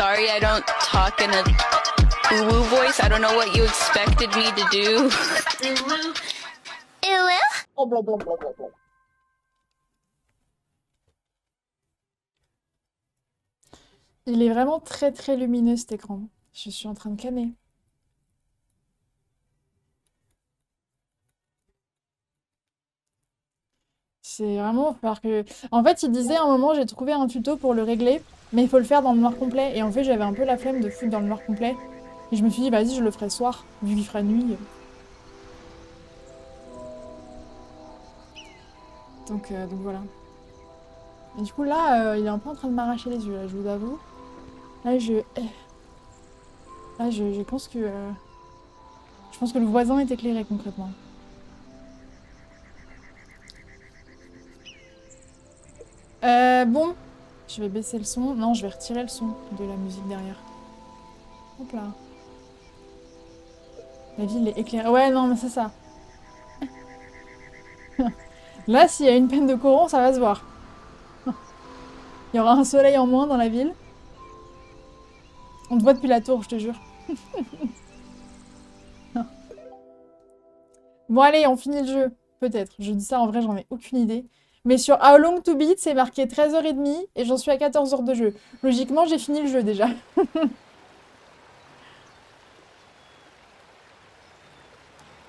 sorry I don't talk in a woo voice. I don't know what you expected me to do. Il est vraiment très très lumineux cet écran. Je suis en train de canner. C'est vraiment... falloir que... En fait, il disait à un moment, j'ai trouvé un tuto pour le régler, mais il faut le faire dans le noir complet. Et en fait, j'avais un peu la flemme de foutre dans le noir complet. Et je me suis dit, vas-y, je le ferai soir, vu qu'il fera nuit. Donc voilà. Et du coup, là, il est un peu en train de m'arracher les yeux, là, je vous avoue. Là, je pense que... Je pense que le voisin est éclairé, concrètement. Bon. Je vais baisser le son. Non, je vais retirer le son de la musique derrière. Hop là. La ville est éclairée. Ouais, non, mais c'est ça. Là, s'il y a une peine de courant, ça va se voir. Il y aura un soleil en moins dans la ville. On te voit depuis la tour, je te jure. Bon, allez, on finit le jeu. Peut-être. Je dis ça, en vrai, j'en ai aucune idée. Mais sur How Long to Beat, c'est marqué 13h30 et j'en suis à 14 heures de jeu. Logiquement, j'ai fini le jeu déjà.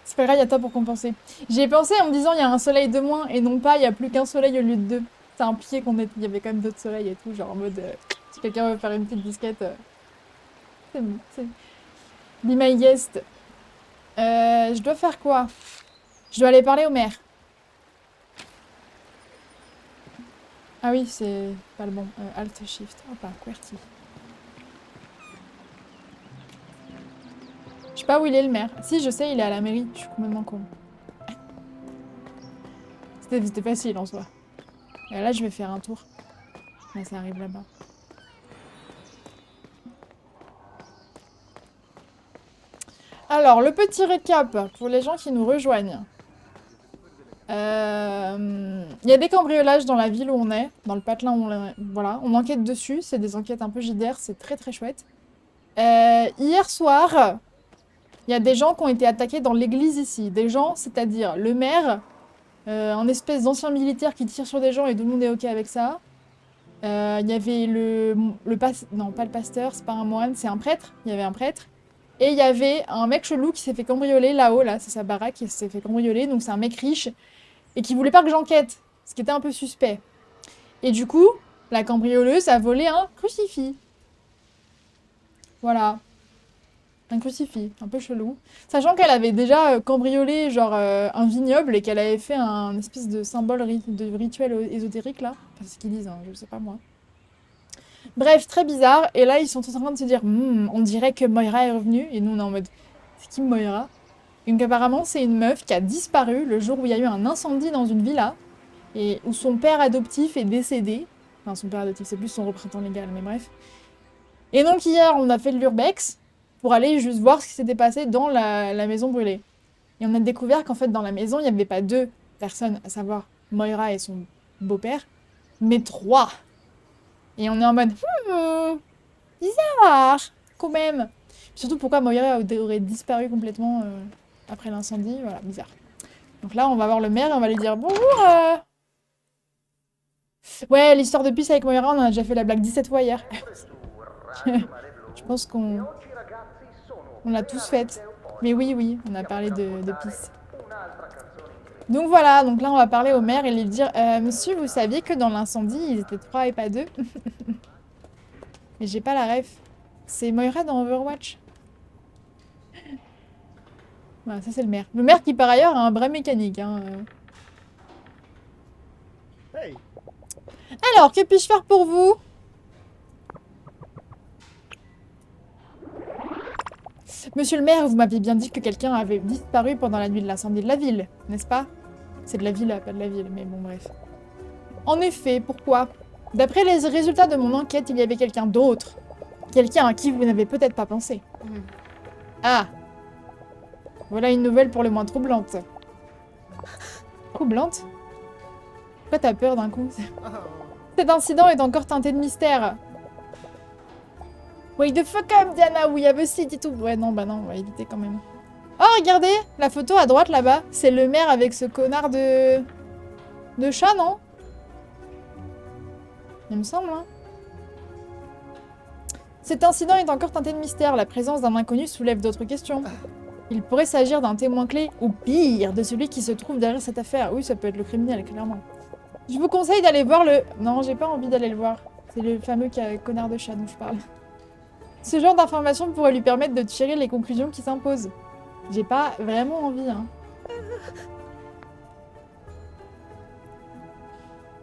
C'est pas grave, il y a toi pour compenser. J'y ai pensé en me disant il y a un soleil de moins et non pas il y a plus qu'un soleil au lieu de deux. Ça impliquait il y avait quand même d'autres soleils et tout, genre en mode si quelqu'un veut faire une petite disquette, c'est bon. Be my guest. Je dois faire quoi? Je dois aller parler au maire. Ah oui, c'est pas le bon. Alt Shift. Oh, pas QWERTY. Je sais pas où il est le maire. Si, je sais, il est à la mairie. Je suis complètement con. C'était facile en soi. Et là, je vais faire un tour. Là, ça arrive là-bas. Alors, le petit récap pour les gens qui nous rejoignent. Il y a des cambriolages dans la ville où on est, dans le patelin où on est. Voilà, on enquête dessus. C'est des enquêtes un peu JDR, c'est très très chouette. Hier soir, il y a des gens qui ont été attaqués dans l'église ici. Des gens, c'est-à-dire le maire, un espèce d'ancien militaire qui tire sur des gens et tout le monde est ok avec ça. Il y avait non, pas le pasteur, c'est pas un moine, c'est un prêtre. Il y avait un prêtre. Et il y avait un mec chelou qui s'est fait cambrioler là-haut, là, c'est sa baraque qui s'est fait cambrioler. Donc c'est un mec riche et qui voulait pas que j'enquête, ce qui était un peu suspect. Et du coup, la cambrioleuse a volé un crucifix. Voilà. Un crucifix, un peu chelou. Sachant qu'elle avait déjà cambriolé genre un vignoble et qu'elle avait fait un espèce de symbole de rituel ésotérique là. Enfin, c'est ce qu'ils disent, hein, je sais pas moi. Bref, très bizarre. Et là, ils sont en train de se dire, on dirait que Moira est revenue. Et nous, on est en mode, c'est qui Moira? Et donc apparemment, c'est une meuf qui a disparu le jour où il y a eu un incendie dans une villa. Et où son père adoptif est décédé. Enfin, son père adoptif, c'est plus son représentant légal, mais bref. Et donc hier, on a fait de l'urbex pour aller juste voir ce qui s'était passé dans la maison brûlée. Et on a découvert qu'en fait, dans la maison, il n'y avait pas deux personnes, à savoir Moira et son beau-père, mais trois. Et on est en mode, bizarre, quand même. Surtout pourquoi Moira aurait disparu complètement après l'incendie, voilà, bizarre. Donc là, on va voir le maire et on va lui dire, bonjour. Ouais, l'histoire de pisse avec Moira, on en a déjà fait la blague 17 fois hier. Je pense qu'on l'a tous faite. Mais oui, on a parlé de pisse. Donc voilà, donc là on va parler au maire et lui dire Monsieur, vous saviez que dans l'incendie, ils étaient 3 et pas 2 ?» Mais j'ai pas la ref. C'est Moira dans Overwatch. Voilà, ça c'est le maire. Le maire qui par ailleurs a un vrai mécanique. Hein. Alors, que puis-je faire pour vous? Monsieur le maire, vous m'aviez bien dit que quelqu'un avait disparu pendant la nuit de l'incendie de la ville, n'est-ce pas? C'est de la villa, pas de la ville, mais bon, bref. En effet, pourquoi? D'après les résultats de mon enquête, il y avait quelqu'un d'autre. Quelqu'un à qui vous n'avez peut-être pas pensé. Ah! Voilà une nouvelle pour le moins troublante. Troublante? Pourquoi t'as peur d'un coup? Cet incident est encore teinté de mystère. Wake the fuck up, Diana, we have a seat et tout. Ouais, non, bah non, on va éviter quand même. Oh, regardez, la photo à droite là-bas, c'est le maire avec ce connard de chat, non? Il me semble, hein. Cet incident est encore teinté de mystère. La présence d'un inconnu soulève d'autres questions. Il pourrait s'agir d'un témoin clé, ou pire, de celui qui se trouve derrière cette affaire. Oui, ça peut être le criminel, clairement. Je vous conseille d'aller voir le... Non, j'ai pas envie d'aller le voir. C'est le fameux connard de chat dont je parle. Ce genre d'information pourrait lui permettre de tirer les conclusions qui s'imposent. J'ai pas vraiment envie, hein.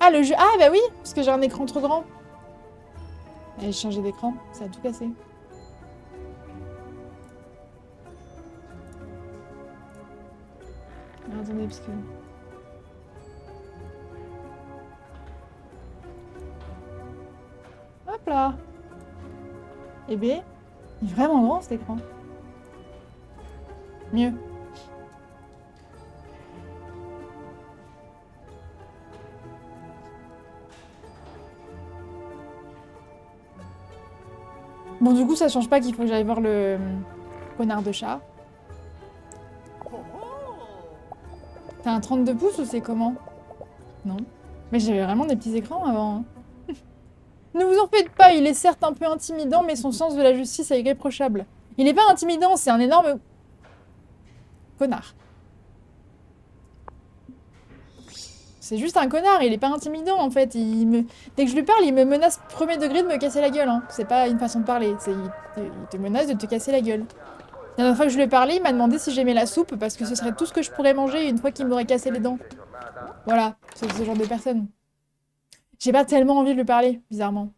Ah, le jeu... Ah, bah oui, parce que j'ai un écran trop grand. Allez, j'ai changé d'écran, ça a tout cassé. Alors, attendez, parce que... Hop là. Eh bien, il est vraiment grand cet écran. Mieux. Bon, du coup, ça change pas qu'il faut que j'aille voir le connard de chat. T'as un 32 pouces ou c'est comment? Non. Mais j'avais vraiment des petits écrans avant. Hein. Ne vous en faites pas, il est certes un peu intimidant, mais son sens de la justice est irréprochable. Il est pas intimidant, c'est un énorme... connard. C'est juste un connard, il est pas intimidant en fait. Dès que je lui parle, il me menace premier degré de me casser la gueule. Hein. C'est pas une façon de parler, il te menace de te casser la gueule. La dernière fois que je lui ai parlé, il m'a demandé si j'aimais la soupe parce que ce serait tout ce que je pourrais manger une fois qu'il m'aurait cassé les dents. Voilà, c'est ce genre de personne. J'ai pas tellement envie de lui parler, bizarrement.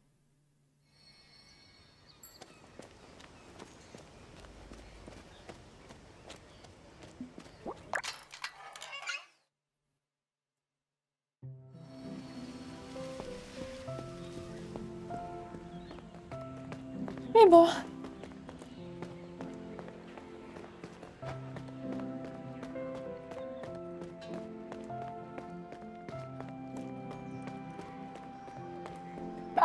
Mais bon.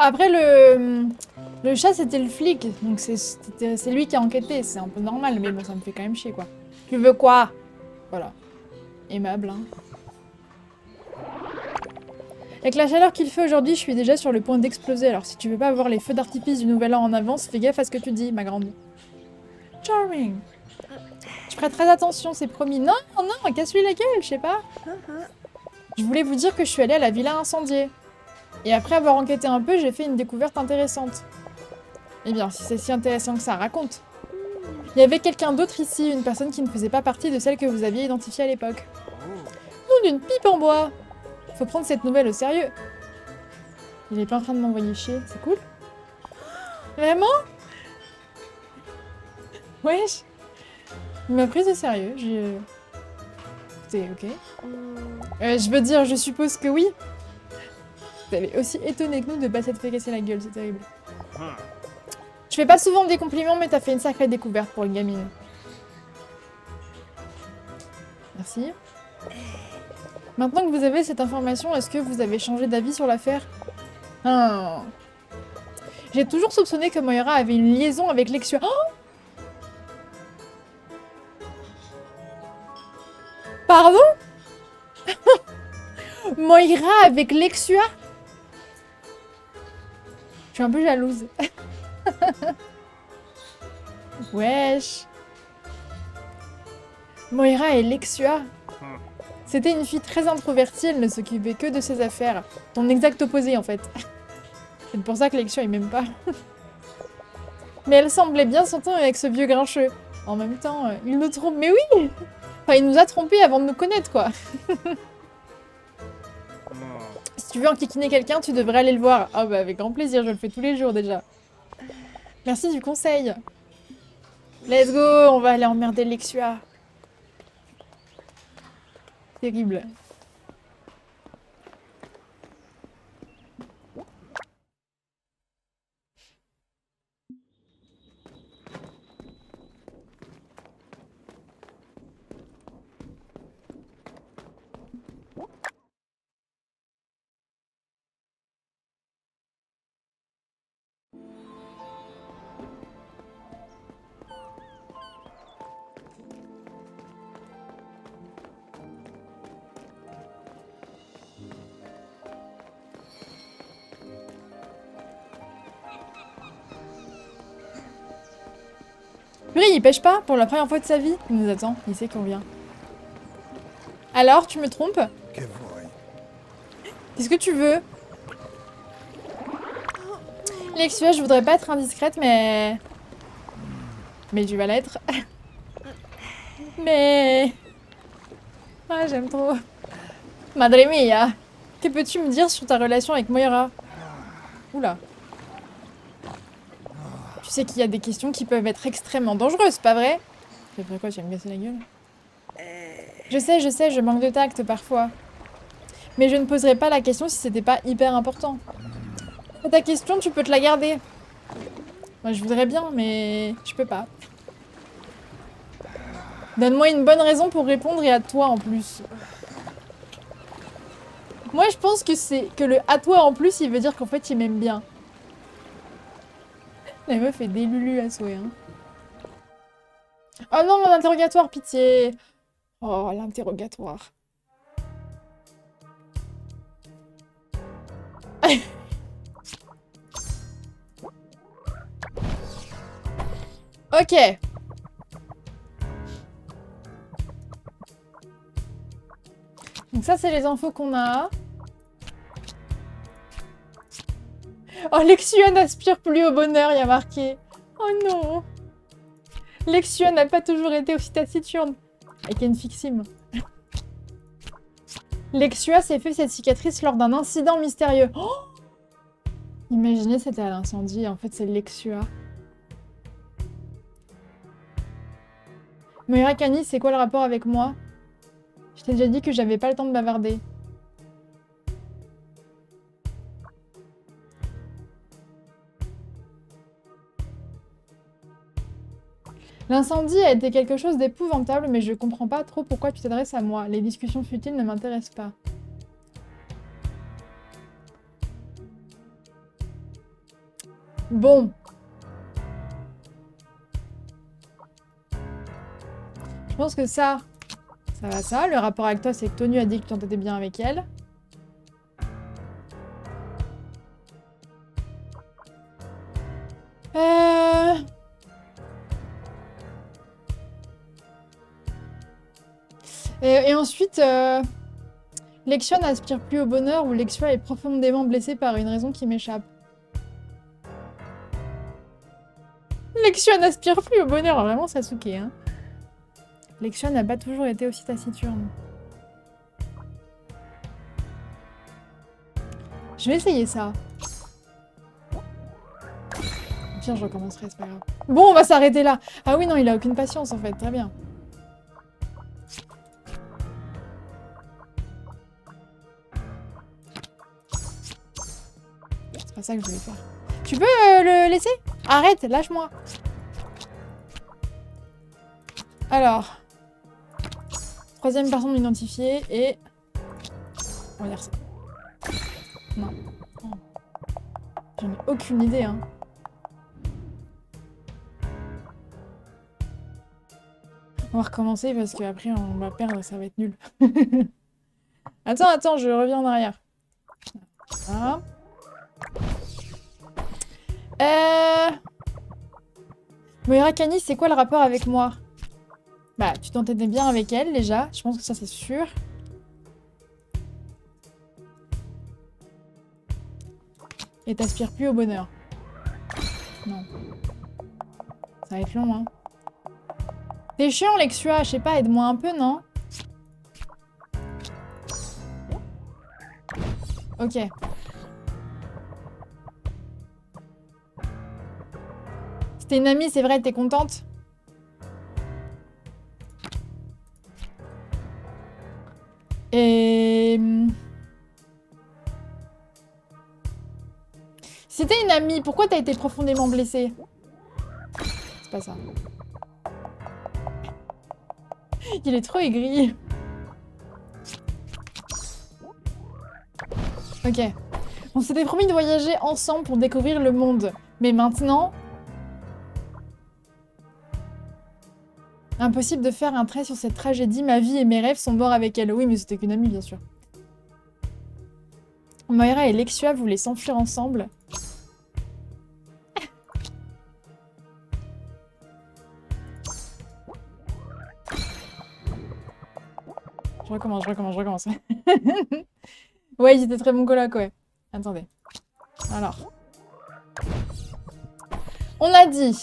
Après, le chat, c'était le flic. Donc, c'est lui qui a enquêté. C'est un peu normal, mais bon, ça me fait quand même chier, quoi. Tu veux quoi? Voilà. Aimable, hein. Avec la chaleur qu'il fait aujourd'hui, je suis déjà sur le point d'exploser. Alors, si tu veux pas voir les feux d'artifice du nouvel an en avance, fais gaffe à ce que tu dis, ma grande. Charming. Je ferai très attention, c'est promis. Non, non, casse-lui la gueule, je sais pas. Je voulais vous dire que je suis allée à la villa incendiée. Et après avoir enquêté un peu, j'ai fait une découverte intéressante. Eh bien, si c'est si intéressant que ça, raconte. Il y avait quelqu'un d'autre ici, une personne qui ne faisait pas partie de celle que vous aviez identifiée à l'époque. Nous, d'une pipe en bois. Faut prendre cette nouvelle au sérieux. Il est pas en train de m'envoyer chier, c'est cool. Vraiment? Wesh. Il m'a prise au sérieux, Écoutez, ok. Je veux dire, je suppose que oui. T'avais aussi étonné que nous de pas s'être fait casser la gueule, c'est terrible. Je fais pas souvent des compliments, mais t'as fait une sacrée découverte pour une gamine. Merci. Maintenant que vous avez cette information, est-ce que vous avez changé d'avis sur l'affaire? Ah. J'ai toujours soupçonné que Moira avait une liaison avec Lexua. Oh, pardon? Moira avec Lexua? Je suis un peu jalouse. Wesh. Moira et Lexua. C'était une fille très introvertie, elle ne s'occupait que de ses affaires. Ton exact opposé, en fait. C'est pour ça que Lexua, il m'aime pas. Mais elle semblait bien s'entendre avec ce vieux grincheux. En même temps, il nous trompe. Mais oui! Enfin, il nous a trompés avant de nous connaître, quoi. Si tu veux enquiquiner quelqu'un, tu devrais aller le voir. Ah bah avec grand plaisir, je le fais tous les jours déjà. Merci du conseil. Let's go, on va aller emmerder Lexua. Terrible. Purée, il pêche pas pour la première fois de sa vie. Il nous attend, il sait qu'on vient. Alors, tu me trompes? Che vuoi? Qu'est-ce que tu veux? Lexua, je voudrais pas être indiscrète, mais... Mais tu vas l'être. Mais... Ah, j'aime trop. Madre mia. Que peux-tu me dire sur ta relation avec Moira? Oula. Tu sais qu'il y a des questions qui peuvent être extrêmement dangereuses, pas vrai? C'est vrai quoi, tu vas me casser la gueule? Je sais, je manque de tact parfois. Mais je ne poserai pas la question si c'était pas hyper important. Ta question, tu peux te la garder. Moi, je voudrais bien, mais je peux pas. Donne-moi une bonne raison pour répondre et à toi en plus. Moi, je pense que c'est que le à toi en plus, il veut dire qu'en fait, il m'aime bien. La meuf est délulu à souhait, hein. Oh non, mon interrogatoire, pitié. Oh, l'interrogatoire. Ok. Donc ça, c'est les infos qu'on a. Oh, Lexua n'aspire plus au bonheur, il y a marqué. Oh non. Lexua n'a pas toujours été aussi taciturne. I can fix him. Lexua s'est fait cette cicatrice lors d'un incident mystérieux. Oh, imaginez, c'était à l'incendie. En fait, c'est Lexua. Moira Kani, c'est quoi le rapport avec moi? Je t'ai déjà dit que j'avais pas le temps de bavarder. L'incendie a été quelque chose d'épouvantable, mais je comprends pas trop pourquoi tu t'adresses à moi. Les discussions futiles ne m'intéressent pas. Bon. Je pense que ça va ça. Le rapport avec toi, c'est que Tonu a dit que tu t'entendais bien avec elle. Et ensuite, Lexua n'aspire plus au bonheur ou Lexua est profondément blessée par une raison qui m'échappe. Lexua n'aspire plus au bonheur, vraiment Sasuke, hein. Lexua n'a pas toujours été aussi taciturne. Je vais essayer ça. Au pire, je recommencerai, c'est pas grave. Bon, on va s'arrêter là. Ah oui, non, il a aucune patience, en fait. Très bien. C'est pas ça que je voulais faire. Tu peux le laisser? Arrête, lâche-moi. Alors. Troisième personne identifiée et... On va dire ça. Non. Oh. J'en ai aucune idée, hein. On va recommencer parce qu'après on va perdre, ça va être nul. Attends, je reviens en arrière. Voilà. Moira Kani, c'est quoi le rapport avec moi? Bah, tu t'entendais bien avec elle, déjà. Je pense que ça, c'est sûr. Et t'aspires plus au bonheur. Non. Ça va être long, hein. T'es chiant, Lexua. Je sais pas, aide-moi un peu, non? Ok. C'était une amie, c'est vrai, t'es contente? Et... Si t'es une amie, pourquoi t'as été profondément blessée? C'est pas ça. Il est trop aigri. Ok. On s'était promis de voyager ensemble pour découvrir le monde. Mais maintenant... Impossible de faire un trait sur cette tragédie. Ma vie et mes rêves sont morts avec elle. Oui, mais c'était qu'une amie, bien sûr. Moira et Lexua voulaient s'enfuir ensemble. Je recommence. Ouais, il était très bon coloc, ouais. Attendez. Alors. On a dit...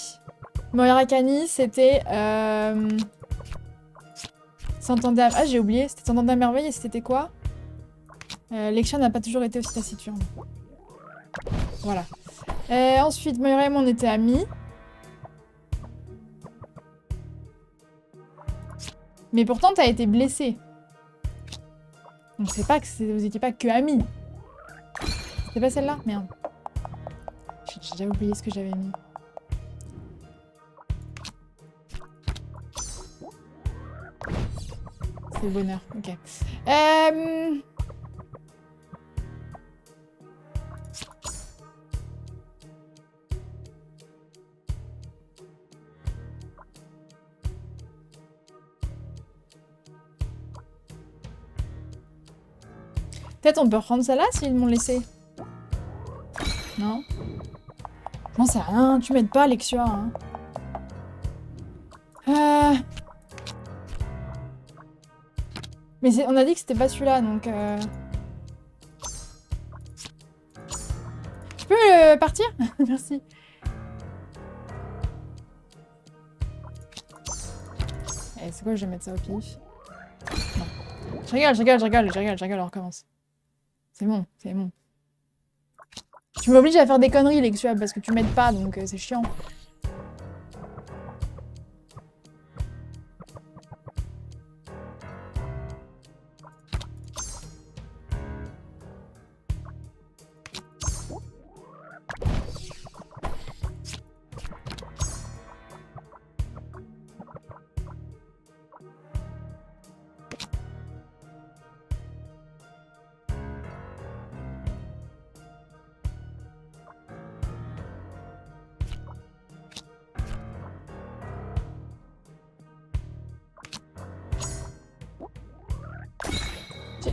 Moira Kani, c'était... S'entendait à... Ah, j'ai oublié. C'était S'entendait à merveille et c'était quoi Lexia n'a pas toujours été aussi taciturne. Voilà. Ensuite, Moira et moi, on était amis. Mais pourtant, t'as été blessée. Donc c'est pas que vous étiez pas que amis. C'était pas celle-là? Merde. J'ai déjà oublié ce que j'avais mis. C'est le bonheur, ok. Peut-être on peut reprendre celle-là s'ils m'ont laissé. Non? Non, c'est rien, tu m'aides pas, Lexia. Hein. Mais on a dit que c'était pas celui-là, donc... Tu peux partir? Merci. Eh, c'est quoi, je vais mettre ça au pif? Non. Je rigole, on recommence. C'est bon, c'est bon. Tu m'obliges à faire des conneries, Lexia, parce que tu m'aides pas, donc c'est chiant.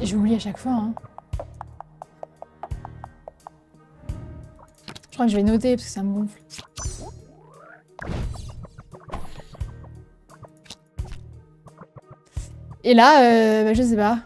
J'oublie à chaque fois, hein. Je crois que je vais noter parce que ça me gonfle. Et là, bah, je sais pas.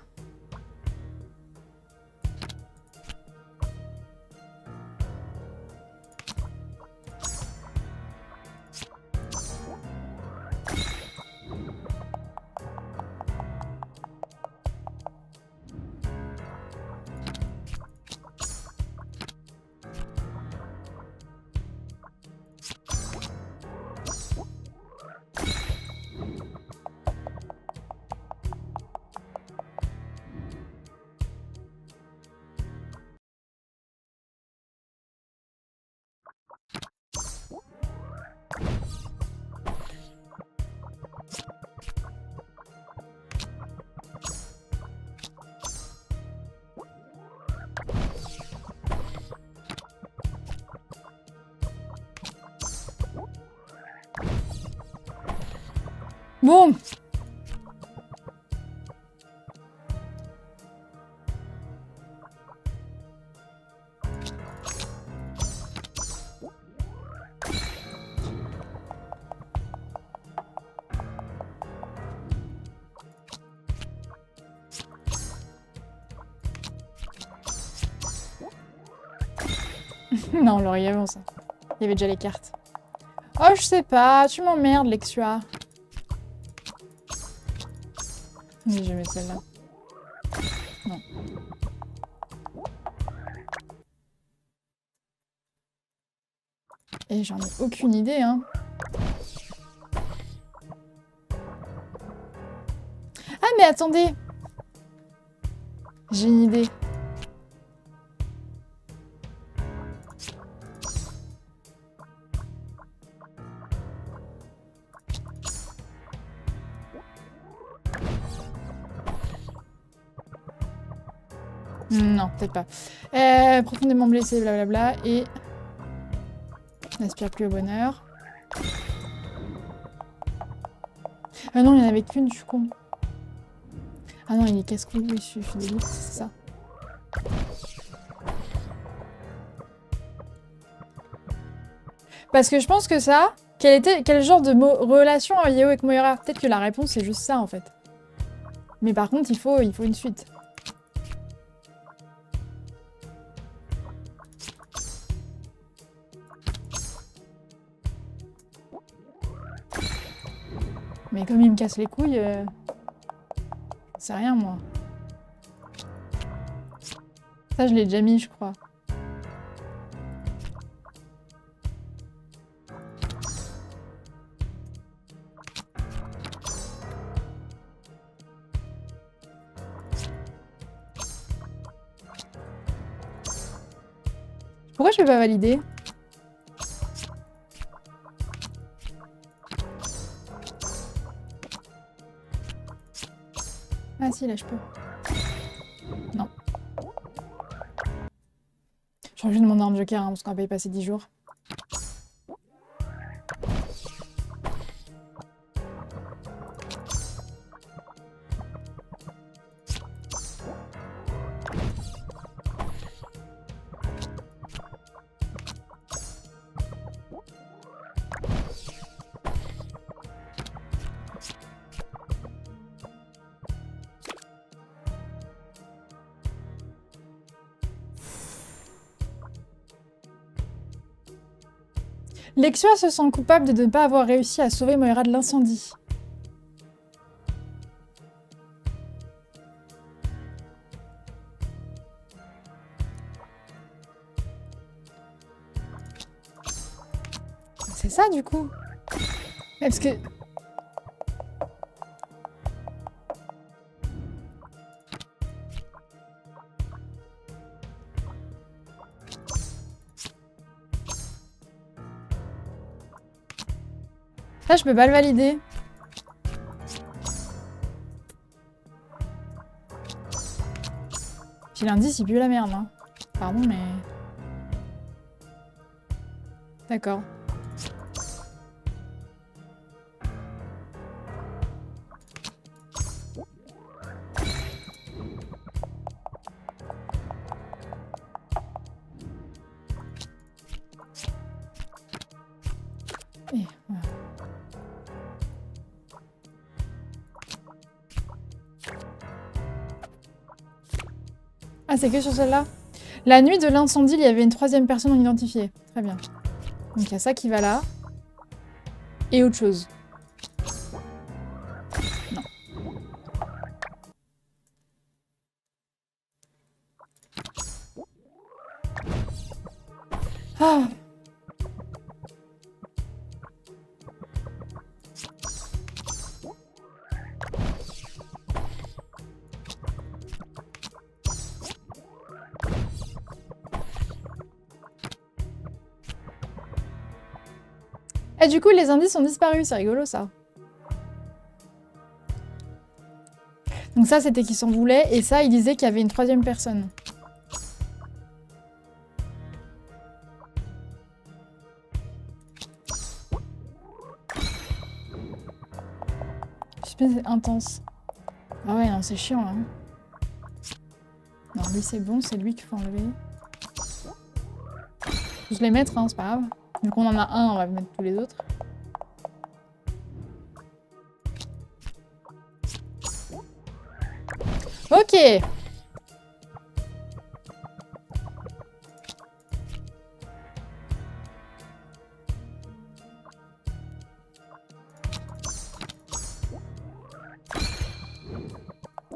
Bon. Non, on l'aurait eu avant ça. Il y avait déjà les cartes. Oh, je sais pas, tu m'emmerdes, Lexia. Oui, je vais mettre celle-là. Non. Et j'en ai aucune idée, hein. Ah, mais attendez! J'ai une idée. Non, peut-être pas. Profondément blessé, blablabla, et... N'aspire plus au bonheur. Non, il n'y en avait qu'une, je suis con. Ah non, il est casse-cou, oui, je suis délite, c'est ça. Parce que je pense que ça... Quel genre de relation a Yeo avec Moira? Peut-être que la réponse, c'est juste ça, en fait. Mais par contre, il faut une suite. Mais comme il me casse les couilles, c'est rien, moi. Ça, je l'ai déjà mis, je crois. Pourquoi je peux pas valider? Ah si, là je peux. Non. J'aurais dû demander un joker, hein, parce qu'on va pas y passer 10 jours. Lexua se sent coupable de ne pas avoir réussi à sauver Moira de l'incendie. C'est ça du coup. Mais parce que... Là, je peux pas le valider. Puis l'indice, il pue la merde, hein. Pardon, mais... D'accord. Et voilà. Ah, c'est que sur celle-là? La nuit de l'incendie, il y avait une troisième personne non identifiée. Très bien. Donc il y a ça qui va là. Et autre chose. Non. Ah. Et du coup, les indices ont disparu, c'est rigolo ça. Donc ça, c'était qui s'en voulait, et ça, il disait qu'il y avait une troisième personne. C'est intense. Ah ouais, non, c'est chiant, hein. Non, lui, c'est bon, c'est lui qu'il faut enlever. Je vais les mettre, hein, c'est pas grave. Vu qu'on en a un, on va mettre tous les autres. Ok.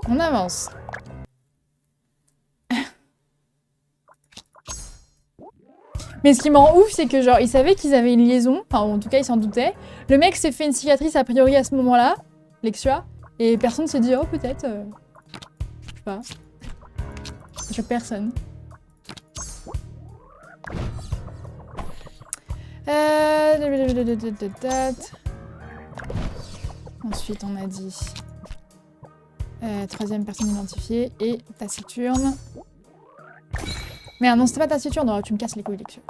On avance. Mais ce qui me rend ouf, c'est que genre, ils savaient qu'ils avaient une liaison, enfin en tout cas ils s'en doutaient. Le mec s'est fait une cicatrice a priori à ce moment-là, Lexua, et personne s'est dit oh peut-être, je sais pas. Je personne. Ensuite on a dit troisième personne identifiée et taciturne. Merde, non, c'était pas taciturne, non, tu me casses les couilles, Lexua.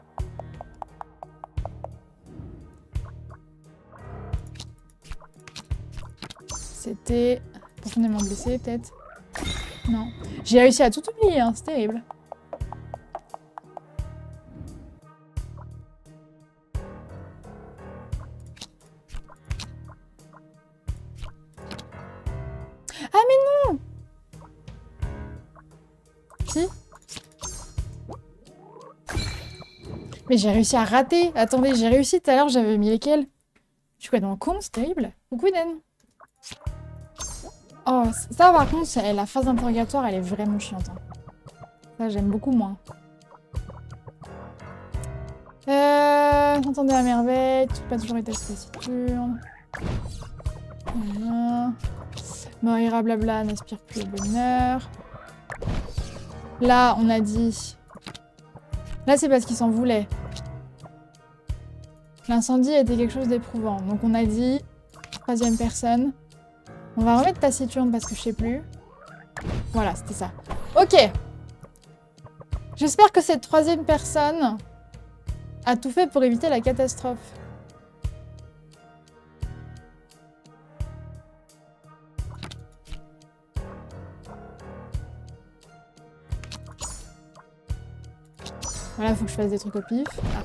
C'était profondément blessé, peut-être. Non. J'ai réussi à tout oublier, hein, c'est terrible. Ah mais Si. Mais j'ai réussi à rater. Attendez, j'ai réussi tout à l'heure, j'avais mis lesquels? Je suis quoi dans le con, c'est terrible. Coucou Eden. Oh, ça par contre, la phase d'interrogatoire, elle est vraiment chiante. Hein. Ça, j'aime beaucoup moins. J'entendais à merveille, tu peux pas toujours été taciturne. Voilà. Moira blabla n'aspire plus au bonheur. Là, on a dit... Là, c'est parce qu'il s'en voulait. L'incendie était quelque chose d'éprouvant. Donc on a dit... Troisième personne. On va remettre taciturne parce que je sais plus. Voilà, c'était ça. Ok. J'espère que cette troisième personne a tout fait pour éviter la catastrophe. Voilà, faut que je fasse des trucs au pif. Ah.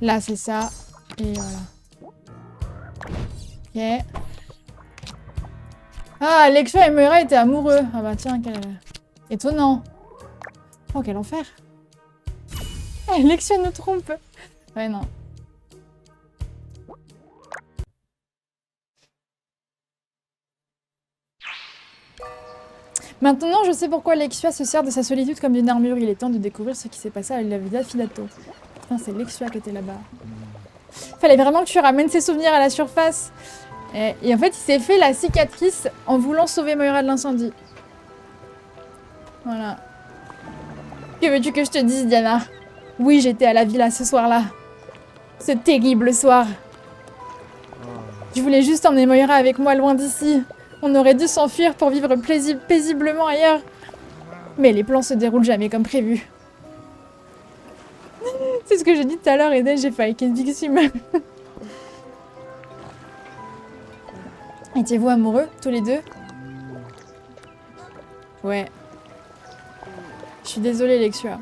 Là, c'est ça. Et voilà. Ok. Ah, Lexia et Moira étaient amoureux. Ah bah tiens, quel... Étonnant. Oh, quel enfer. Eh, Lexia nous trompe. Ouais, non. Maintenant, je sais pourquoi Lexia se sert de sa solitude comme d'une armure. Il est temps de découvrir ce qui s'est passé à la Villa Filato. Putain, c'est Lexia qui était là-bas. Fallait vraiment que tu ramènes ses souvenirs à la surface. Et en fait, il s'est fait la cicatrice en voulant sauver Moira de l'incendie. Voilà. Que veux-tu que je te dise, Diana? Oui, j'étais à la villa ce soir-là. Ce terrible soir. Je voulais juste emmener Moira avec moi loin d'ici. On aurait dû s'enfuir pour vivre paisiblement ailleurs. Mais les plans se déroulent jamais comme prévu. C'est ce que j'ai dit tout à l'heure, Eden, j'ai failli qu'une victime. Étiez-vous amoureux, tous les deux? Ouais. Je suis désolée, Lexia.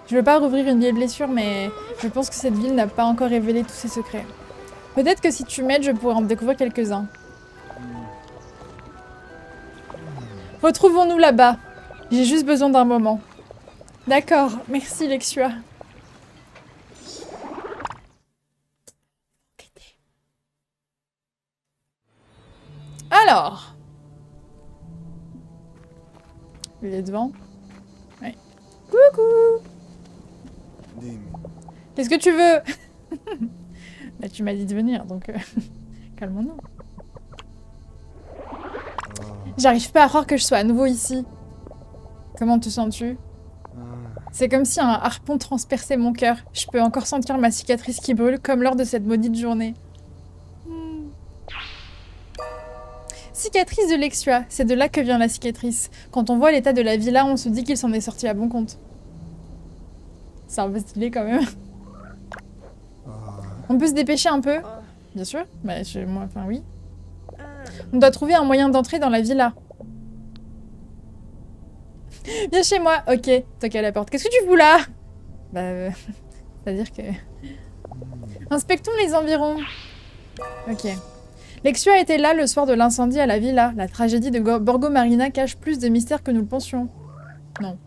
Je veux pas rouvrir une vieille blessure, mais je pense que cette ville n'a pas encore révélé tous ses secrets. Peut-être que si tu m'aides, je pourrais en découvrir quelques-uns. Retrouvons-nous là-bas. J'ai juste besoin d'un moment. D'accord, merci Lexia. Alors. Il est devant. Ouais. Coucou. Qu'est-ce que tu veux? Bah, tu m'as dit de venir, donc calmons-nous. J'arrive pas à croire que je sois à nouveau ici. Comment te sens-tu? C'est comme si un harpon transperçait mon cœur. Je peux encore sentir ma cicatrice qui brûle, comme lors de cette maudite journée. Cicatrice de Lexia, c'est de là que vient la cicatrice. Quand on voit l'état de la villa, on se dit qu'il s'en est sorti à bon compte. C'est un peu stylé quand même. On peut se dépêcher un peu? Bien sûr. Bah, moi, enfin oui. On doit trouver un moyen d'entrer dans la villa. Viens chez moi. Ok, toque à la porte. Qu'est-ce que tu fous là? Bah, c'est-à-dire que... Inspectons les environs. Ok. Lexia était là le soir de l'incendie à la villa. La tragédie de Borgo Marina cache plus de mystères que nous le pensions. Non.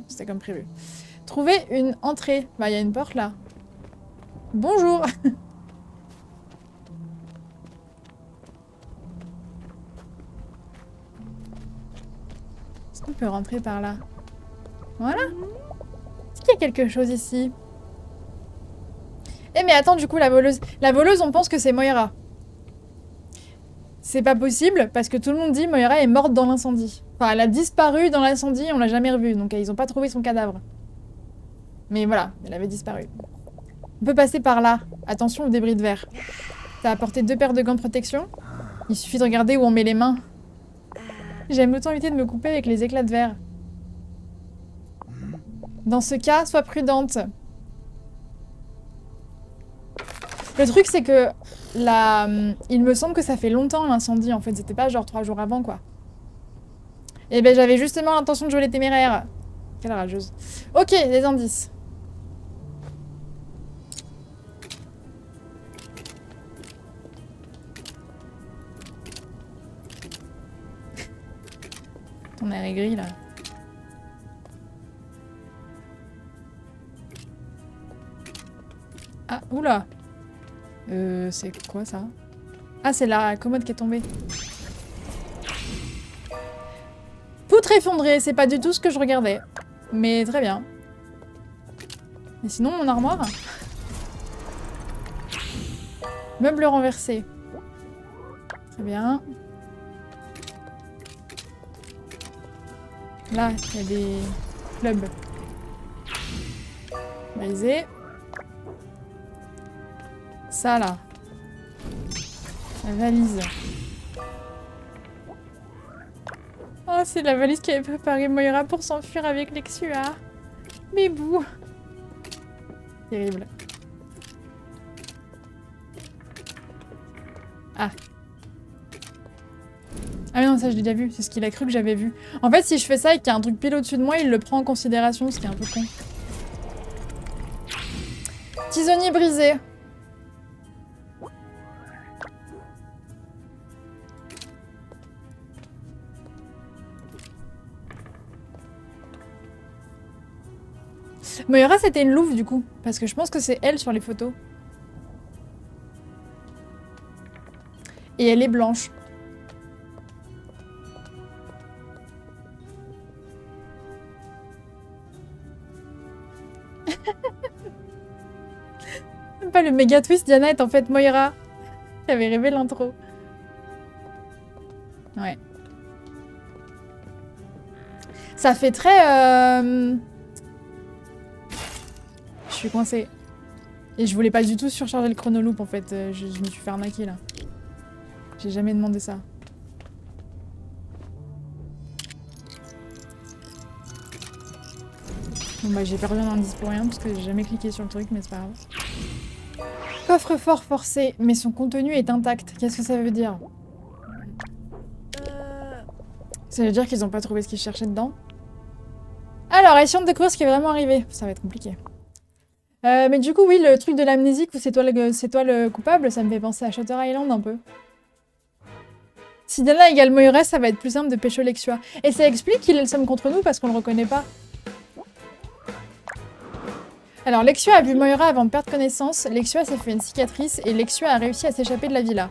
C'était comme prévu. Trouver une entrée. Bah, il y a une porte là. Bonjour. Est-ce qu'on peut rentrer par là? Voilà. Est-ce qu'il y a quelque chose ici? Eh mais attends, du coup, la voleuse... La voleuse, on pense que c'est Moira. C'est pas possible, parce que tout le monde dit Moira est morte dans l'incendie. Enfin, elle a disparu dans l'incendie, on l'a jamais revue, donc ils ont pas trouvé son cadavre. Mais voilà, elle avait disparu. On peut passer par là. Attention aux débris de verre. T'as apporté 2 paires de gants de protection? Il suffit de regarder où on met les mains. J'aime autant éviter de me couper avec les éclats de verre. Dans ce cas, sois prudente. Le truc, c'est que il me semble que ça fait longtemps l'incendie, en fait. C'était pas genre 3 jours avant, quoi. Et ben, j'avais justement l'intention de jouer les téméraires. Quelle rageuse. Ok, des indices. Son air aigri là. Ah, oula. C'est quoi ça? Ah, c'est la commode qui est tombée. Poutre effondrée, c'est pas du tout ce que je regardais. Mais très bien. Et sinon, mon armoire? Meuble renversé. Très bien. Là, il y a des clubs brisés. Ça, là. La valise. Oh, c'est la valise qu'avait préparée Moira pour s'enfuir avec Lexua. Mais bouh. Terrible. Ah. Ah mais non, ça je l'ai déjà vu. C'est ce qu'il a cru que j'avais vu. En fait, si je fais ça et qu'il y a un truc pile au-dessus de moi, il le prend en considération, ce qui est un peu con. Tisonnier brisé. Moira, c'était une louve du coup, parce que je pense que c'est elle sur les photos. Et elle est blanche. Même pas le méga twist, Diana est en fait Moira. J'avais rêvé l'intro. Ouais. Ça fait très... Je suis coincée. Et je voulais pas du tout surcharger le chronoloop en fait. Je me suis fait arnaquer là. J'ai jamais demandé ça. Bon bah j'ai perdu un indice pour rien parce que j'ai jamais cliqué sur le truc mais c'est pas grave. Coffre-fort forcé, mais son contenu est intact. Qu'est-ce que ça veut dire? Ça veut dire qu'ils ont pas trouvé ce qu'ils cherchaient dedans? Alors, essayons de découvrir ce qui est vraiment arrivé. Ça va être compliqué. Mais du coup, oui, le truc de l'amnésique où c'est toi le coupable, ça me fait penser à Shutter Island un peu. Si Diana égale Moira, ça va être plus simple de pécho Lexua. Et ça explique qu'il est le seum contre nous parce qu'on le reconnaît pas. Alors, Lexua a vu Moira avant de perdre connaissance, Lexua s'est fait une cicatrice et Lexua a réussi à s'échapper de la villa.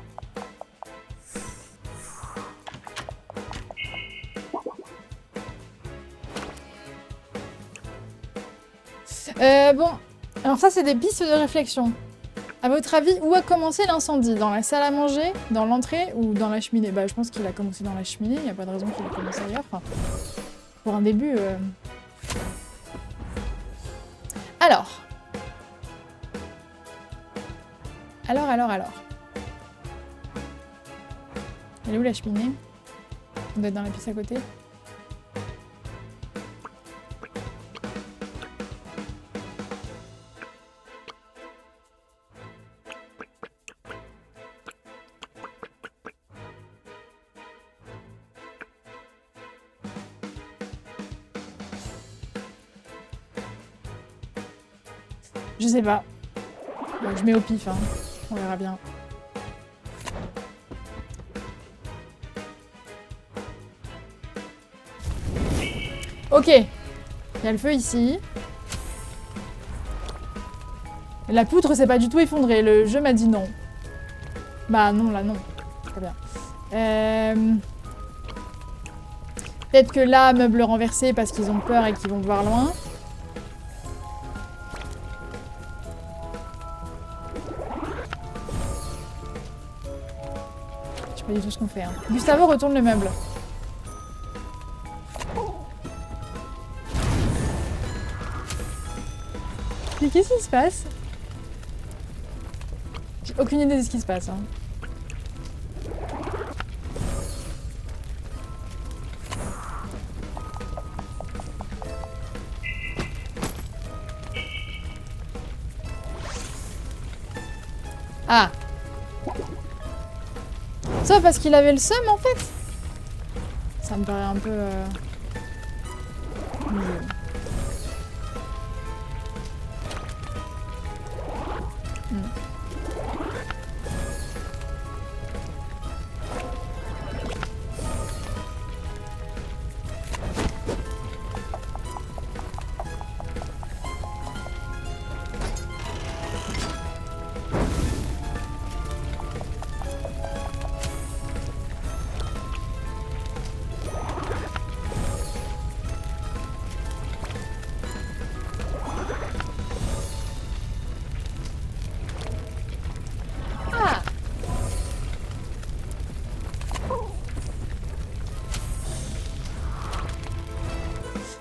Bon, alors ça c'est des pistes de réflexion. À votre avis, où a commencé l'incendie? Dans la salle à manger, dans l'entrée ou dans la cheminée? Bah je pense qu'il a commencé dans la cheminée, il n'y a pas de raison qu'il ait commencé ailleurs. Enfin, pour un début... Alors. Elle est où la cheminée? On doit être dans la pièce à côté. Je sais pas. Donc, je mets au pif, hein. On verra bien. Ok. Il y a le feu ici. La poutre s'est pas du tout effondrée. Le jeu m'a dit non. Bah non, là non. Très bien. Peut-être que là, meuble renversé parce qu'ils ont peur et qu'ils vont voir loin. Je sais pas du tout ce qu'on fait. Hein. Gustavo retourne le meuble. Mais qu'est-ce qui se passe? J'ai aucune idée de ce qui se passe. Hein. Ah. Ça parce qu'il avait le seum en fait. Ça me paraît un peu...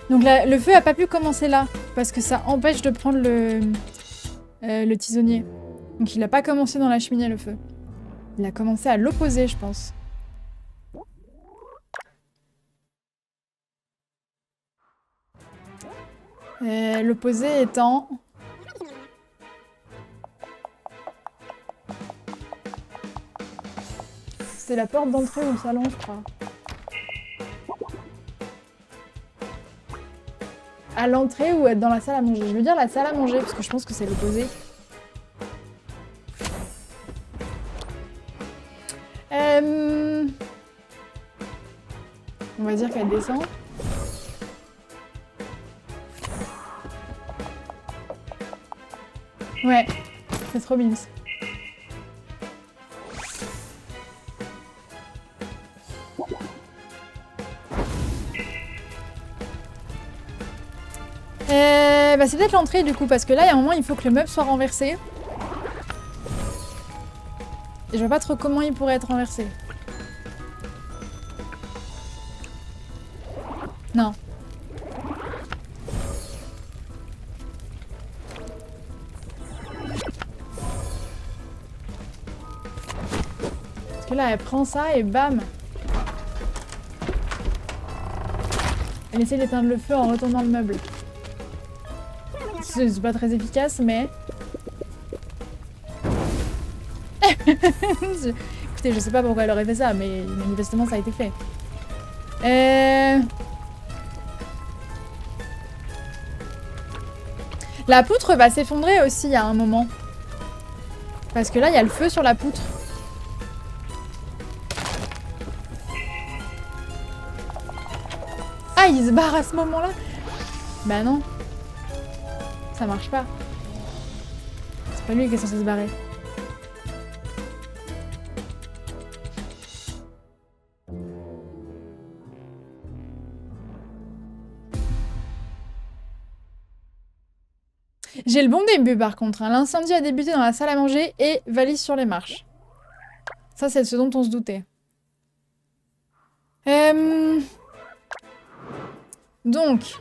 Donc le feu a pas pu commencer là, parce que ça empêche de prendre le tisonnier. Donc il a pas commencé dans la cheminée, le feu. Il a commencé à l'opposé, je pense. L'opposé étant... C'est la porte d'entrée ou le salon, je crois. À l'entrée ou être dans la salle à manger? Je veux dire la salle à manger, parce que je pense que c'est l'opposé. On va dire qu'elle descend. Ouais, c'est trop mimes. Bah c'est peut-être l'entrée du coup, parce que là, il y a un moment, il faut que le meuble soit renversé. Et je vois pas trop comment il pourrait être renversé. Non. Parce que là, elle prend ça et bam! Elle essaie d'éteindre le feu en retournant le meuble. C'est pas très efficace, mais... Écoutez, je sais pas pourquoi elle aurait fait ça, mais manifestement ça a été fait. La poutre va s'effondrer aussi à un moment. Parce que là, il y a le feu sur la poutre. Ah, il se barre à ce moment-là? Bah non. Ça marche pas. C'est pas lui qui est censé se barrer. J'ai le bon début par contre. Hein. L'incendie a débuté dans la salle à manger et valise sur les marches. Ça, c'est ce dont on se doutait. Donc...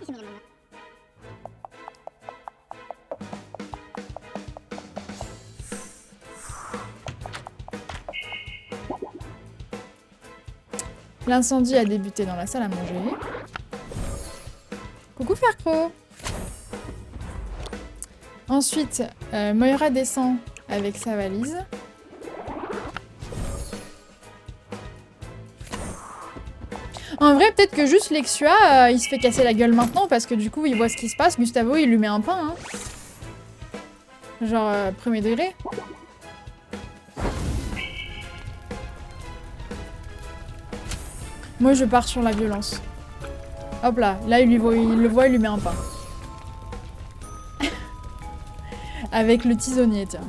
L'incendie a débuté dans la salle à manger. Coucou Fercro. Ensuite, Moira descend avec sa valise. En vrai, peut-être que juste Lexua, il se fait casser la gueule maintenant parce que du coup, il voit ce qui se passe. Gustavo, il lui met un pain. Hein. Genre, premier degré. Moi, je pars sur la violence. Hop là, là, il le voit, il lui met un pain. Avec le tisonnier, tiens.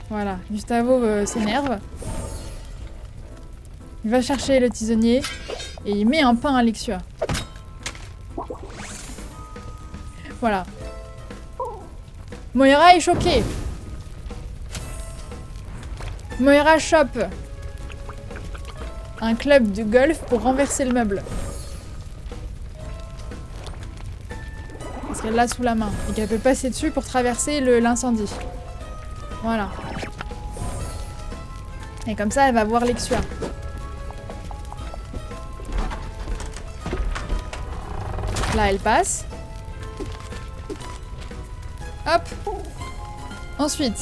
Voilà, Gustavo s'énerve. Il va chercher le tisonnier et il met un pain à Lexua. Voilà. Moira est choquée. Moira chope un club de golf pour renverser le meuble. Parce qu'elle l'a sous la main et qu'elle peut passer dessus pour traverser l'incendie. Voilà. Et comme ça, elle va voir Lexua. Là, elle passe. Hop. Ensuite,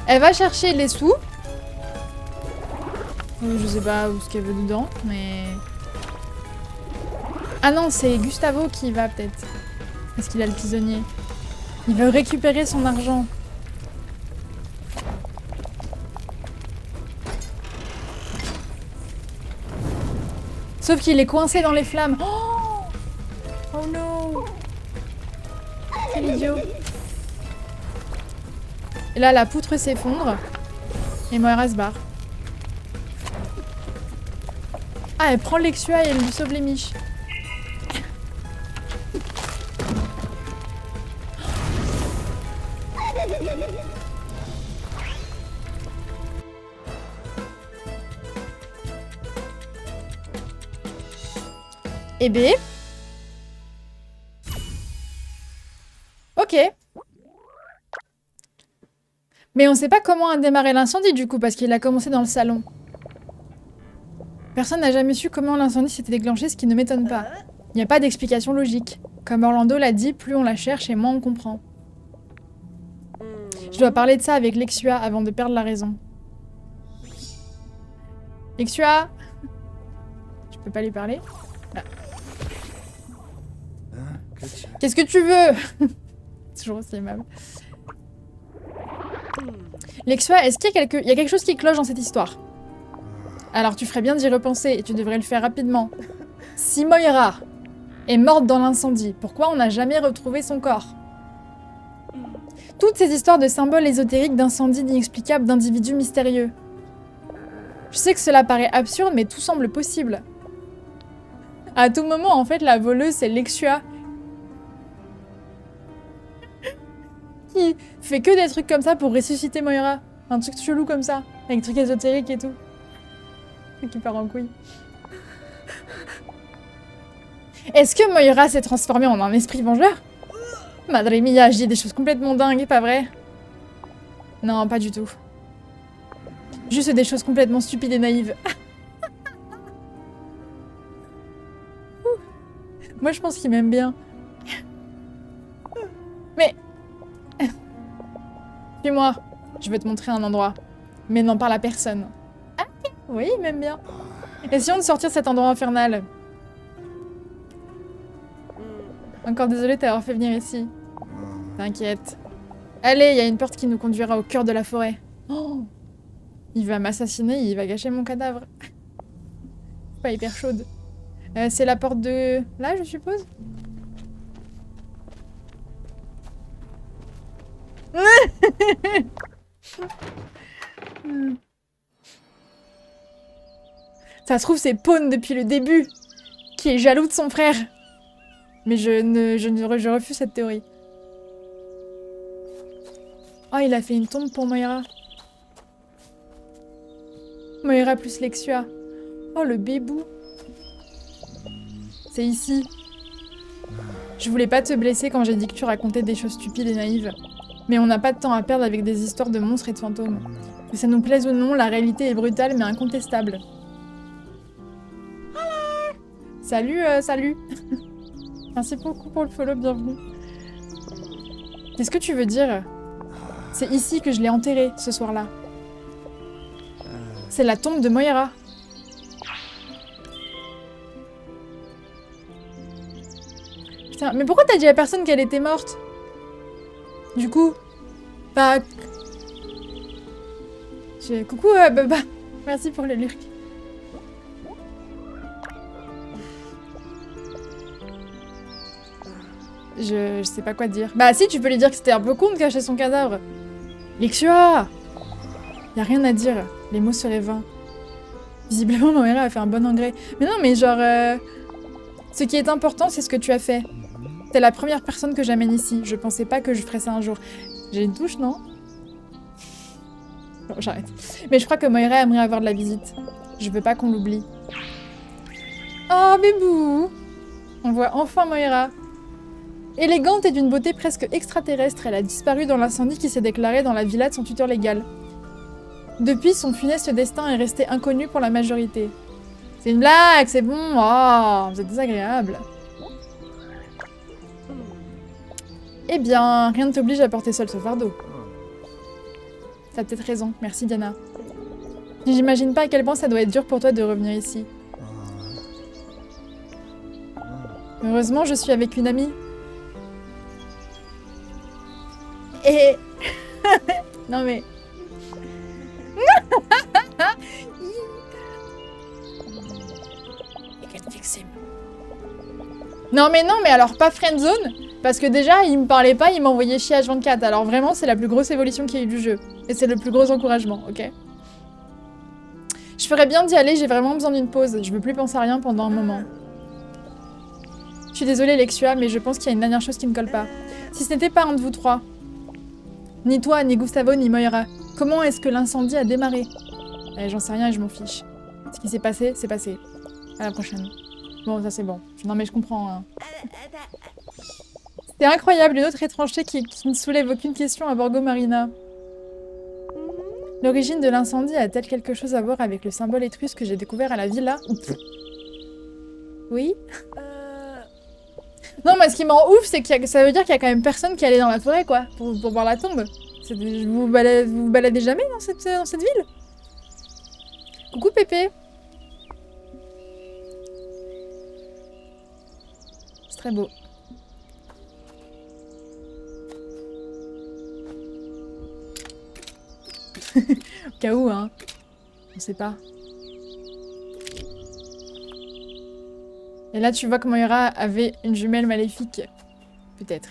elle va chercher les sous. Je sais pas où ce qu'elle veut dedans, mais... Ah non, c'est Gustavo qui va peut-être. Parce qu'il a le tisonnier. Il veut récupérer son argent. Sauf qu'il est coincé dans les flammes. Oh, oh non. Quel idiot. Et là, la poutre s'effondre. Et Moira se barre. Ah, elle prend Lexua et elle lui sauve les miches. Eh B. Ok. Mais on sait pas comment a démarré l'incendie du coup, parce qu'il a commencé dans le salon. Personne n'a jamais su comment l'incendie s'était déclenché, ce qui ne m'étonne pas. Il n'y a pas d'explication logique. Comme Orlando l'a dit, plus on la cherche et moins on comprend. Je dois parler de ça avec Lexua avant de perdre la raison. Lexua! Je peux pas lui parler? Ah. Qu'est-ce que tu veux? Toujours aussi aimable. Lexua, est-ce qu'il y a quelque chose qui cloche dans cette histoire? Alors tu ferais bien d'y repenser et tu devrais le faire rapidement. Si Moira est morte dans l'incendie, pourquoi on n'a jamais retrouvé son corps? Toutes ces histoires de symboles ésotériques, d'incendies inexplicables, d'individus mystérieux. Je sais que cela paraît absurde, mais tout semble possible. À tout moment, en fait, la voleuse, c'est Lexua. Qui fait que des trucs comme ça pour ressusciter Moira. Un truc chelou comme ça, avec des trucs ésotériques et tout. Et qui part en couille. Est-ce que Moira s'est transformée en un esprit vengeur? Madre mia, je dis des choses complètement dingues, pas vrai? Non, pas du tout. Juste des choses complètement stupides et naïves. Moi, je pense qu'il m'aime bien. Mais... Suis-moi, je vais te montrer un endroit. Mais n'en parle à personne. Ah, oui, il m'aime bien. Essayons de sortir de cet endroit infernal. Encore désolé de t'avoir fait venir ici. T'inquiète. Allez, il y a une porte qui nous conduira au cœur de la forêt. Oh, il va m'assassiner, il va gâcher mon cadavre. Pas hyper chaude. C'est la porte de... là, je suppose? Ça se trouve, c'est Pawn depuis le début, qui est jaloux de son frère. Mais je refuse cette théorie. Oh, il a fait une tombe pour Moira. Moira plus Lexua. Oh, le bébou. C'est ici. Je voulais pas te blesser quand j'ai dit que tu racontais des choses stupides et naïves. Mais on n'a pas de temps à perdre avec des histoires de monstres et de fantômes. Que ça nous plaise ou non, la réalité est brutale mais incontestable. Salut, salut. Merci beaucoup pour le follow, bienvenue. Qu'est-ce que tu veux dire? C'est ici que je l'ai enterré, ce soir-là. C'est la tombe de Moira. Putain, mais pourquoi t'as dit à personne qu'elle était morte? Du coup, bah... Coucou, bah... Merci pour le lurk. Je sais pas quoi dire. Bah si, tu peux lui dire que c'était un peu con de cacher son cadavre. Lexua! Y a rien à dire. Les mots seraient vains. Visiblement, Moira a fait un bon engrais. Mais non, mais genre... Ce qui est important, c'est ce que tu as fait. T'es la première personne que j'amène ici. Je pensais pas que je ferais ça un jour. J'ai une touche, non? Bon, j'arrête. Mais je crois que Moira aimerait avoir de la visite. Je veux pas qu'on l'oublie. Oh, bébou! On voit enfin Moira. Élégante et d'une beauté presque extraterrestre, elle a disparu dans l'incendie qui s'est déclaré dans la villa de son tuteur légal. Depuis, son funeste destin est resté inconnu pour la majorité. C'est une blague, c'est bon. Oh, vous êtes désagréable. Eh bien, rien ne t'oblige à porter seul ce fardeau. T'as peut-être raison, merci Diana. J'imagine pas à quel point ça doit être dur pour toi de revenir ici. Heureusement, je suis avec une amie. Et... non mais... non mais alors pas friendzone, parce que déjà il me parlait pas, il m'envoyait chier H24, alors vraiment c'est la plus grosse évolution qu'il y a eu du jeu. Et c'est le plus gros encouragement, ok? Je ferais bien d'y aller, j'ai vraiment besoin d'une pause, je veux plus penser à rien pendant un moment. Je suis désolée Lexua, mais je pense qu'il y a une dernière chose qui ne colle pas. Si ce n'était pas un de vous trois, ni toi, ni Gustavo, ni Moira, comment est-ce que l'incendie a démarré? J'en sais rien et je m'en fiche. Ce qui s'est passé, c'est passé. À la prochaine. Bon, ça c'est bon. Non mais je comprends. Hein. C'est incroyable, une autre étrangeté qui ne soulève aucune question à Borgo Marina. L'origine de l'incendie a-t-elle quelque chose à voir avec le symbole étrusque que j'ai découvert à la villa? Oui. Non, mais ce qui me rend ouf, c'est que ça veut dire qu'il y a quand même personne qui allait dans la forêt, quoi, pour voir la tombe. Vous vous baladez jamais dans cette ville? Coucou Pépé. C'est très beau. Au cas où, hein. On sait pas. Et là, tu vois que Moira avait une jumelle maléfique. Peut-être.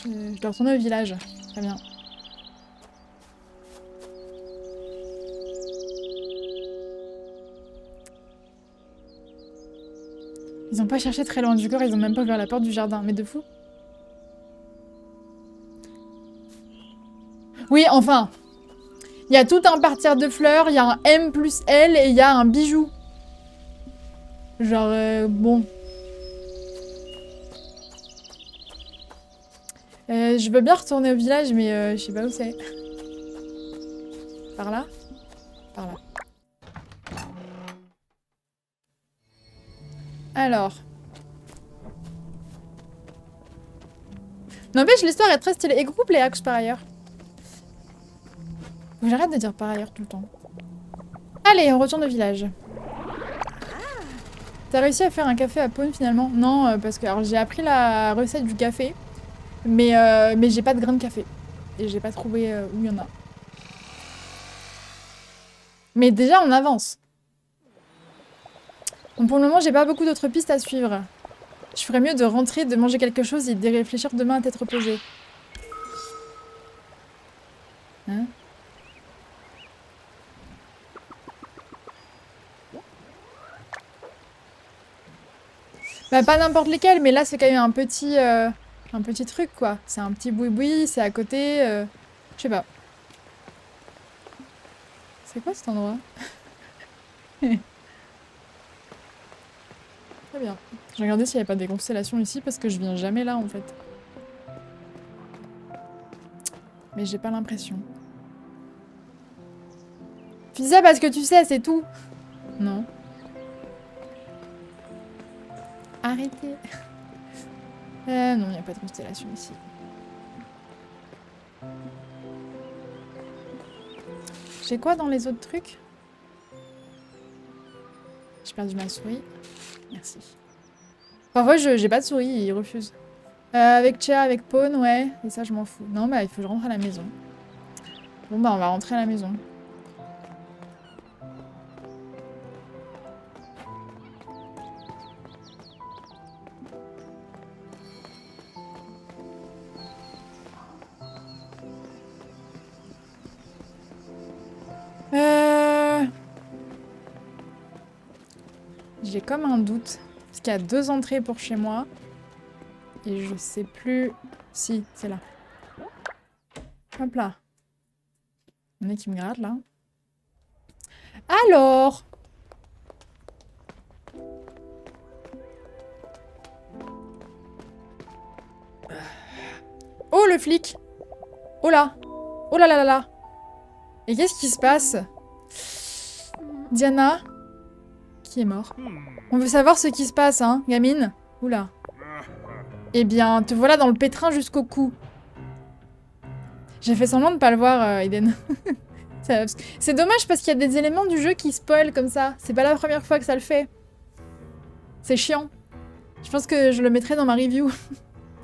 Je dois retourner au village. Très bien. Ils ont pas cherché très loin du corps, ils ont même pas ouvert la porte du jardin. Mais de fou. Oui, enfin. Il y a tout un parterre de fleurs, il y a un M plus L et il y a un bijou. Genre, bon. Je veux bien retourner au village, mais je sais pas où c'est. Par là? Par là. Alors. N'empêche, l'histoire est très stylée. Et groupe les axes par ailleurs. Faut que j'arrête de dire par ailleurs tout le temps. Allez, on retourne au village. T'as réussi à faire un café à Pone finalement? Non, parce que j'ai appris la recette du café, mais j'ai pas de grains de café. Et j'ai pas trouvé où il y en a. Mais déjà, on avance. Bon, pour le moment, j'ai pas beaucoup d'autres pistes à suivre. Je ferais mieux de rentrer, de manger quelque chose et d'y réfléchir demain à tête reposée. Hein? Bah, pas n'importe lesquels, mais là, c'est quand même un petit truc, quoi. C'est un petit boui-boui, c'est à côté. Je sais pas. C'est quoi cet endroit? Très bien. J'ai regardé s'il n'y avait pas des constellations ici, parce que je viens jamais là, en fait. Mais j'ai pas l'impression. Tu dis ça parce que tu sais, c'est tout. Non. Arrêtez. Non, il n'y a pas de constellation ici. J'ai quoi dans les autres trucs? J'ai perdu ma souris. Merci. Parfois, j'ai pas de souris, il refuse. Avec Tcha, avec Pone, ouais. Et ça, je m'en fous. Non, bah, il faut que je rentre à la maison. Bon, bah, on va rentrer à la maison. J'ai comme un doute. Parce qu'il y a 2 entrées pour chez moi. Et je sais plus... Si, c'est là. Hop là. Il y en a qui me gratte là. Alors! Oh le flic! Oh là! Oh là là là là! Et qu'est-ce qui se passe? Diana? Qui est mort? On veut savoir ce qui se passe, hein, gamine? Oula. Eh bien, te voilà dans le pétrin jusqu'au cou. J'ai fait semblant de pas le voir, Eden. C'est dommage parce qu'il y a des éléments du jeu qui spoilent comme ça. C'est pas la première fois que ça le fait. C'est chiant. Je pense que je le mettrai dans ma review.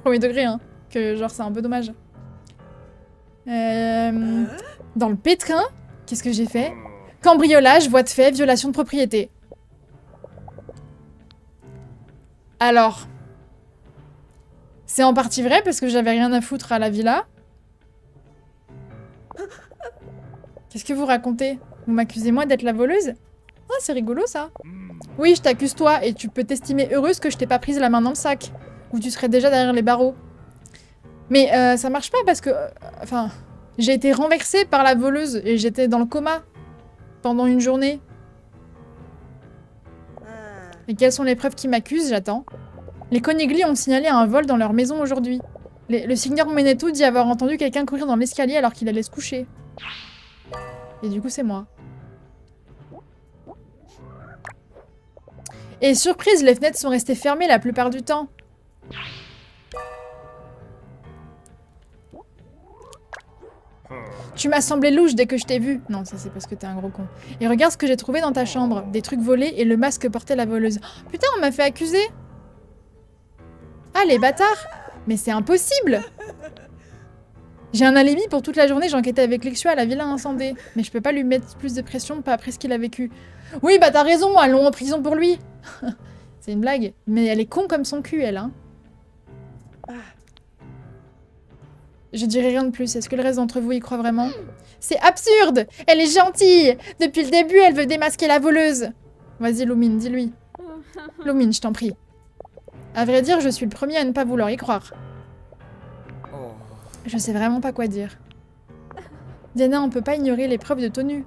Premier degré, hein. Que genre, c'est un peu dommage. Dans le pétrin, qu'est-ce que j'ai fait? Cambriolage, voie de fait, violation de propriété. Alors, c'est en partie vrai parce que j'avais rien à foutre à la villa. Qu'est-ce que vous racontez? Vous m'accusez moi d'être la voleuse? Oh, c'est rigolo ça. Oui, je t'accuse toi et tu peux t'estimer heureuse que je t'ai pas prise la main dans le sac. Ou tu serais déjà derrière les barreaux. Mais ça marche pas parce que... Enfin, j'ai été renversée par la voleuse et j'étais dans le coma pendant une journée. Et quelles sont les preuves qui m'accusent? J'attends. Les Conigli ont signalé un vol dans leur maison aujourd'hui. Le signor Menetto dit avoir entendu quelqu'un courir dans l'escalier alors qu'il allait se coucher. Et du coup, c'est moi. Et surprise, les fenêtres sont restées fermées la plupart du temps. Tu m'as semblé louche dès que je t'ai vu. Non, ça c'est parce que t'es un gros con. Et regarde ce que j'ai trouvé dans ta chambre. Des trucs volés et le masque que portait la voleuse. Oh, putain, on m'a fait accuser. Ah, les bâtards. Mais c'est impossible. J'ai un alibi pour toute la journée, j'enquêtais avec Lexio à la villa incendée. Mais je peux pas lui mettre plus de pression, pas après ce qu'il a vécu. Oui, bah t'as raison, allons en prison pour lui. C'est une blague. Mais elle est con comme son cul, elle, hein. Je dirai rien de plus. Est-ce que le reste d'entre vous y croit vraiment? C'est absurde! Elle est gentille! Depuis le début, elle veut démasquer la voleuse. Vas-y, Lumine, dis-lui. Lumine, je t'en prie. À vrai dire, je suis le premier à ne pas vouloir y croire. Je sais vraiment pas quoi dire. Diana, on peut pas ignorer les preuves de Tonu.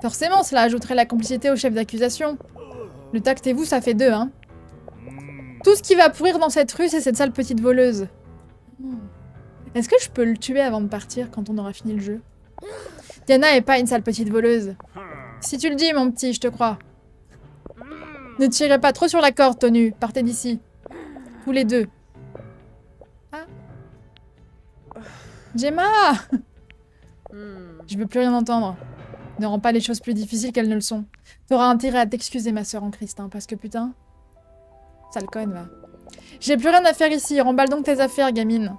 Forcément, cela ajouterait la complicité au chef d'accusation. Le tact et vous, ça fait 2, hein. Tout ce qui va pourrir dans cette rue, c'est cette sale petite voleuse. Est-ce que je peux le tuer avant de partir, quand on aura fini le jeu? Diana est pas une sale petite voleuse. Si tu le dis, mon petit, je te crois. Ne tirez pas trop sur la corde, Tonu. Partez d'ici. Tous les deux. Ah. Gemma! Je veux plus rien entendre. Ne rends pas les choses plus difficiles qu'elles ne le sont. T'auras intérêt à t'excuser, ma sœur en Christ, hein, parce que putain... Sale conne, va. J'ai plus rien à faire ici. Remballe donc tes affaires, gamine.